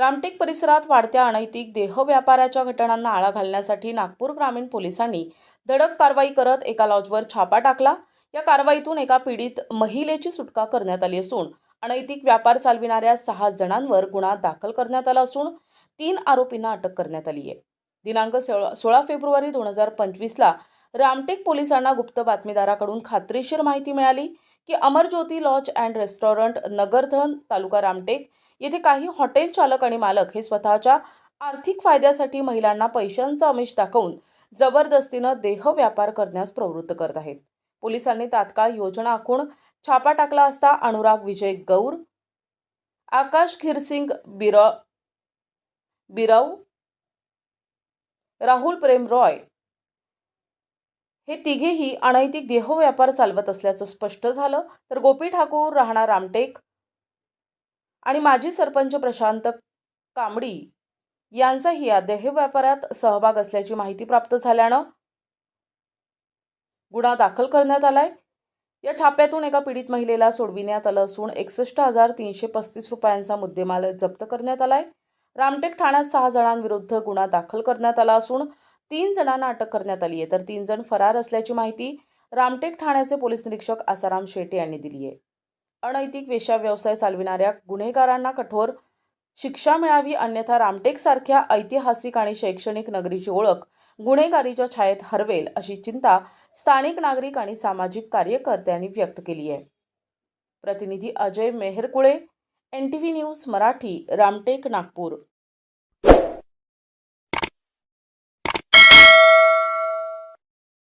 रामटेक परिसरात वाढत्या अनैतिक देह व्यापाराच्या घटनांना आळा घालण्यासाठी नागपूर ग्रामीण पोलिसांनी धडक कारवाई करत एका लॉजवर छापा टाकला। या कारवाईतून एका पीडित महिलेची सुटका करण्यात आली असून अनैतिक व्यापार चालविणाऱ्या 6 जणांवर गुन्हा दाखल करण्यात आला असून 3 आरोपींना अटक करण्यात आली आहे। दिनांक 16 फेब्रुवारी 2025 ला रामटेक पोलिसांना गुप्त बातमीदाराकडून खात्रीशीर माहिती मिळाली की Amarjyoti lodge and restaurant Nagardhan तालुका रामटेक येथे काही हॉटेल चालक आणि मालक हे स्वतःच्या आर्थिक फायद्यासाठी महिलांना पैशांचा आमिष दाखवून जबरदस्तीने देह व्यापार करण्यास प्रवृत्त करत आहेत। पोलिसांनी तात्काळ योजना आखून छापा टाकला असता अनुराग विजय गौर, आकाश खीरसिंग बिरव, राहुल प्रेम रॉय हे तिघेही अनैतिक देह व्यापार चालवत असल्याचं स्पष्ट झालं। तर गोपी ठाकूर राहणार रामटेक आणि माजी सरपंच प्रशांत कांबडी यांचाही या देह व्यापारात सहभाग असल्याची माहिती प्राप्त झाल्यानं गुन्हा दाखल करण्यात आलाय। या छाप्यातून एका पीडित महिलेला सोडविण्यात आलं असून 61,335 रुपयांचा मुद्देमाल जप्त करण्यात आलाय। रामटेक ठाण्यात 6 जणांविरुद्ध गुन्हा दाखल करण्यात आला असून 3 जणांना अटक करण्यात आली आहे, तर 3 जण फरार असल्याची माहिती रामटेक ठाण्याचे पोलीस निरीक्षक आसाराम शेटे यांनी दिली आहे। अनैतिक वेश्या व्यवसाय चालविणाऱ्या गुन्हेगारांना कठोर शिक्षा मिळावी, अन्यथा रामटेक सारख्या ऐतिहासिक आणि शैक्षणिक नगरीची ओळख गुन्हेगारीच्या छायेत हरवेल अशी चिंता स्थानिक नागरिक आणि सामाजिक कार्यकर्त्यांनी व्यक्त केली आहे। प्रतिनिधी अजय मेहरकुळे, NTV न्यूज मराठी, रामटेक, नागपूर।